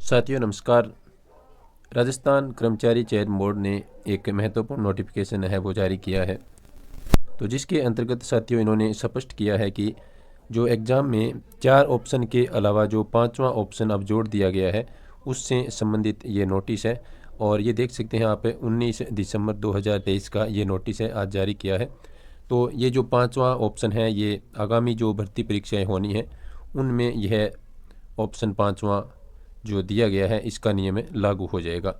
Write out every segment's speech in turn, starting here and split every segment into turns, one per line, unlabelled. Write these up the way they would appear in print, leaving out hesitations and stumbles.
साथियों नमस्कार। राजस्थान कर्मचारी चयन बोर्ड ने एक महत्वपूर्ण नोटिफिकेशन है वो जारी किया है, तो जिसके अंतर्गत साथियों इन्होंने स्पष्ट किया है कि जो एग्ज़ाम में 4 ऑप्शन के अलावा जो 5वां ऑप्शन अब जोड़ दिया गया है उससे संबंधित ये नोटिस है। और ये देख सकते हैं आप 19 दिसंबर 2023 का ये नोटिस है आज जारी किया है। तो ये जो 5वां ऑप्शन है ये आगामी जो भर्ती परीक्षाएं होनी है उनमें यह ऑप्शन 5वां जो दिया गया है इसका नियम लागू हो जाएगा।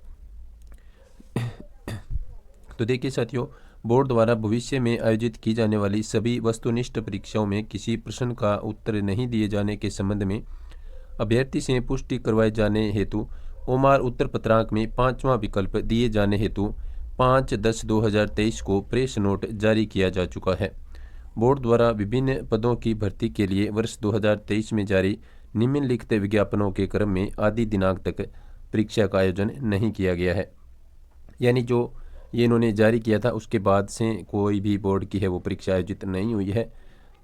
तो देखिए साथियों, बोर्ड द्वारा भविष्य में आयोजित की जाने वाली सभी वस्तुनिष्ठ परीक्षाओं में किसी प्रश्न का उत्तर नहीं दिए जाने के संबंध में अभ्यर्थी से पुष्टि करवाए जाने हेतु ओमार उत्तर पत्रांक में 5वां विकल्प दिए जाने हेतु 5/10/2023 को प्रेस नोट जारी किया जा चुका है। बोर्ड द्वारा विभिन्न पदों की भर्ती के लिए वर्ष 2023 में जारी निम्नलिखित विज्ञापनों के क्रम में आदि दिनांक तक परीक्षा का आयोजन नहीं किया गया है। यानी जो ये इन्होंने जारी किया था उसके बाद से कोई भी बोर्ड की है वो परीक्षा आयोजित नहीं हुई है।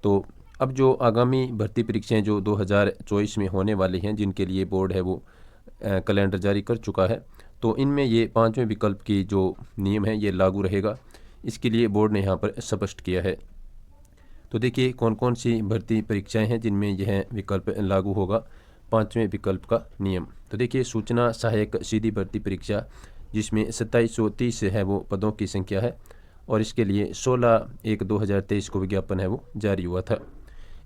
तो अब जो आगामी भर्ती परीक्षाएं जो 2024 में होने वाली हैं जिनके लिए बोर्ड है वो कैलेंडर जारी कर चुका है, तो इनमें ये 5वें विकल्प की जो नियम है ये लागू रहेगा। इसके लिए बोर्ड ने यहाँ पर स्पष्ट किया है। तो देखिए कौन कौन सी भर्ती परीक्षाएं हैं जिनमें यह विकल्प लागू होगा 5वें विकल्प का नियम। तो देखिए सूचना सहायक सीधी भर्ती परीक्षा जिसमें 2730 है वो पदों की संख्या है और इसके लिए 16/1/2023 को विज्ञापन है वो जारी हुआ था।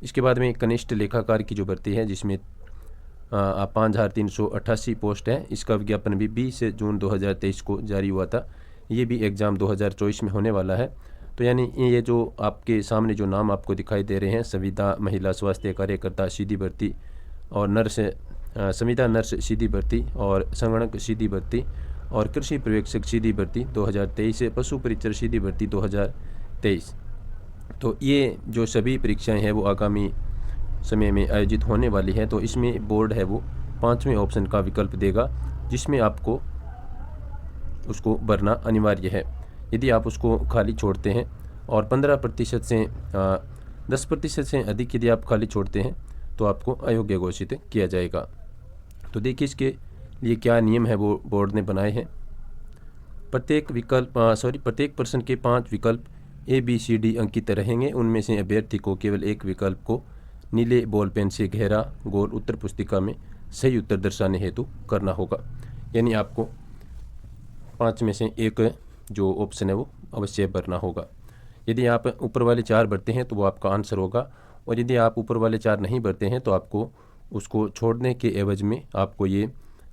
इसके बाद में कनिष्ठ लेखाकार की जो भर्ती है जिसमें 5388 पोस्ट है, इसका विज्ञापन भी 20 जून 2023 को जारी हुआ था। ये भी एग्ज़ाम 2024 में होने वाला है। तो यानी ये जो आपके सामने जो नाम आपको दिखाई दे रहे हैं संविदा महिला स्वास्थ्य कार्यकर्ता सीधी भर्ती और नर्स संविदा नर्स सीधी भर्ती और संगणक सीधी भर्ती और कृषि पर्यवेक्षक सीधी भर्ती 2023, पशु परिचर सीधी भर्ती 2023। तो ये जो सभी परीक्षाएं हैं वो आगामी समय में आयोजित होने वाली है। तो इसमें बोर्ड है वो 5वें ऑप्शन का विकल्प देगा जिसमें आपको उसको भरना अनिवार्य है। यदि आप उसको खाली छोड़ते हैं और 15% से 10% से अधिक यदि आप खाली छोड़ते हैं तो आपको अयोग्य घोषित किया जाएगा। तो देखिए इसके लिए क्या नियम है वो बोर्ड ने बनाए हैं। प्रत्येक प्रश्न के 5 विकल्प ABCD अंकित रहेंगे। उनमें से अभ्यर्थी को केवल एक विकल्प को नीले बॉल पेन से गहरा गोल उत्तर पुस्तिका में सही उत्तर दर्शाने हेतु करना होगा। यानी आपको 5 में से एक जो ऑप्शन है वो अवश्य भरना होगा। यदि आप ऊपर वाले 4 भरते हैं तो वो आपका आंसर होगा और यदि आप ऊपर वाले 4 नहीं भरते हैं तो आपको उसको छोड़ने के एवज में आपको ये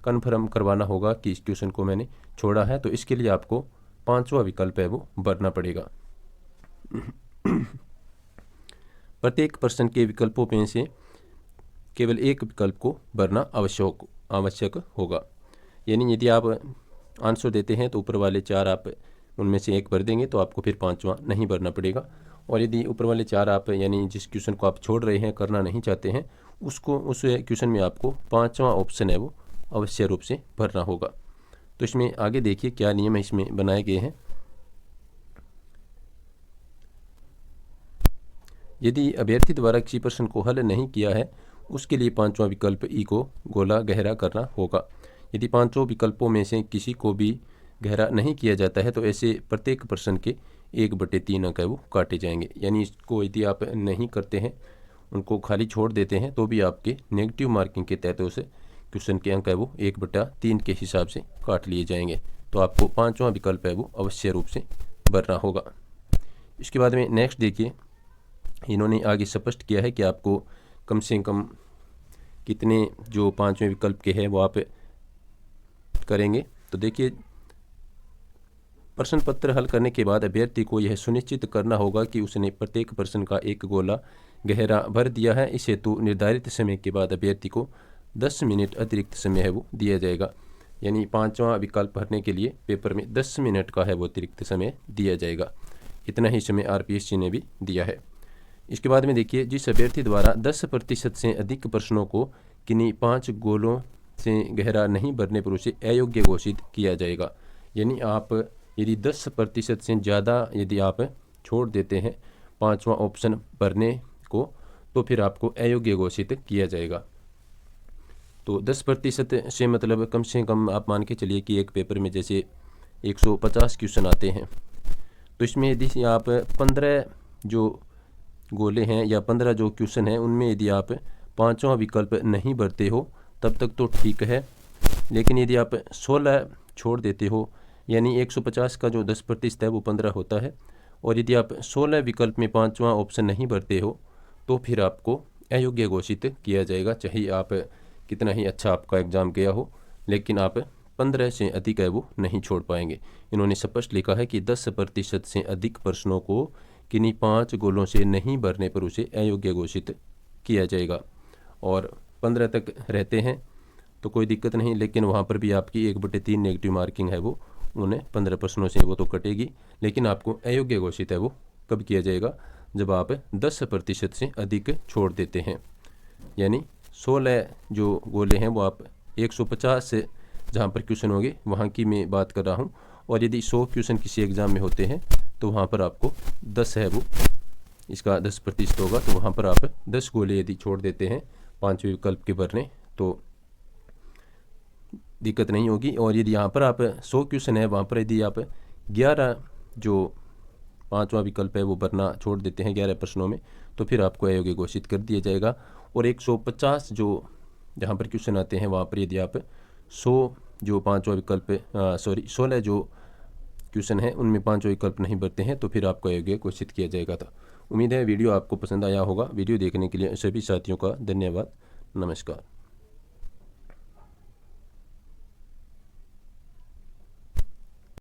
कन्फर्म करवाना होगा कि इस क्वेश्चन को मैंने छोड़ा है। तो इसके लिए आपको 5वां विकल्प है वो भरना पड़ेगा। प्रत्येक प्रश्न के विकल्पों में से केवल एक विकल्प को भरना आवश्यक होगा। यानी यदि आप आंसर देते हैं तो ऊपर वाले 4 आप उनमें से एक भर देंगे तो आपको फिर 5वां नहीं भरना पड़ेगा। और यदि ऊपर वाले 4 आप यानी जिस क्वेश्चन को आप छोड़ रहे हैं करना नहीं चाहते हैं उसको उस क्वेश्चन में आपको 5वां ऑप्शन है वो अवश्य रूप से भरना होगा। तो इसमें आगे देखिए क्या नियम इसमें बनाए गए हैं। यदि अभ्यर्थी द्वारा किसी प्रश्न को हल नहीं किया है उसके लिए 5वां विकल्प ई को गोला गहरा करना होगा। यदि 5 विकल्पों में से किसी को भी गहरा नहीं किया जाता है तो ऐसे प्रत्येक प्रश्न के 1/3 अंक है वो काटे जाएंगे। यानी इसको यदि आप नहीं करते हैं उनको खाली छोड़ देते हैं तो भी आपके नेगेटिव मार्किंग के तहत उस क्वेश्चन के अंक है वो 1/3 के हिसाब से काट लिए जाएंगे। तो आपको 5वां विकल्प है वो अवश्य रूप से भरना होगा। इसके बाद में नेक्स्ट देखिए, इन्होंने आगे स्पष्ट किया है कि आपको कम से कम कितने जो 5वें विकल्प के हैं वो आप करेंगे। तो देखिए प्रश्न पत्र हल करने के बाद अभ्यर्थी को यह सुनिश्चित करना होगा कि उसने प्रत्येक प्रश्न का एक गोला गहरा भर दिया है। इस हेतु निर्धारित समय के बाद अभ्यर्थी को 10 मिनट अतिरिक्त समय है वो दिया जाएगा। यानी 5वां विकल्प भरने के लिए पेपर में 10 मिनट का है वो अतिरिक्त समय दिया जाएगा। इतना ही समय RPSC ने भी दिया है। इसके बाद में देखिए जिस अभ्यर्थी द्वारा 10% से अधिक प्रश्नों को किन्हीं 5 गोलों से गहरा नहीं भरने पर उसे अयोग्य घोषित किया जाएगा। यानी आप यदि 10% से ज़्यादा यदि आप छोड़ देते हैं 5वां ऑप्शन भरने को तो फिर आपको अयोग्य घोषित किया जाएगा। तो 10% से मतलब कम से कम आप मान के चलिए कि एक पेपर में जैसे 150 क्वेश्चन आते हैं, तो इसमें यदि आप 15 जो गोले हैं या 15 जो क्वेश्चन हैं उनमें यदि आप पाँचवां विकल्प नहीं भरते हो तब तक तो ठीक है। लेकिन यदि आप 16 छोड़ देते हो, यानी 150 का जो 10% है वो 15 होता है, और यदि आप 16 विकल्प में पाँचवां ऑप्शन नहीं भरते हो तो फिर आपको अयोग्य घोषित किया जाएगा। चाहे आप कितना ही अच्छा आपका एग्ज़ाम गया हो, लेकिन आप 15 से अधिक है वो नहीं छोड़ पाएंगे। इन्होंने स्पष्ट लिखा है कि 10% से अधिक प्रश्नों को किन्हीं 5 गोलों से नहीं भरने पर उसे अयोग्य घोषित किया जाएगा। और 15 तक रहते हैं तो कोई दिक्कत नहीं, लेकिन वहाँ पर भी आपकी 1/3 नेगेटिव मार्किंग है वो उन्हें 15 प्रश्नों से वो तो कटेगी। लेकिन आपको अयोग्य घोषित है वो कब किया जाएगा, जब आप 10% से अधिक छोड़ देते हैं। यानी 16 जो गोले हैं वो आप 150 से जहाँ पर क्वेश्चन होंगे वहाँ की मैं बात कर रहा हूँ, और यदि 100 क्वेश्चन किसी एग्ज़ाम में होते हैं तो वहाँ पर आपको 10 है वो इसका 10% होगा, तो वहाँ पर आप 10 गोले यदि छोड़ देते हैं 5वें विकल्प के भरने तो दिक्कत नहीं होगी। और यदि यहाँ पर आप 100 क्वेश्चन है वहाँ पर यदि आप 11 जो 5वां विकल्प है वो भरना छोड़ देते हैं 11 प्रश्नों में, तो फिर आपको अयोग्य घोषित कर दिया जाएगा। और 150 जो जहाँ पर क्वेश्चन आते हैं वहाँ पर यदि आप 100 जो 5वां विकल्प 16 जो क्वेश्चन है उनमें 5वां विकल्प नहीं भरते हैं तो फिर आपको अयोग्य घोषित किया जाएगा। था उम्मीद है वीडियो आपको पसंद आया होगा। वीडियो देखने के लिए सभी साथियों का धन्यवाद। नमस्कार।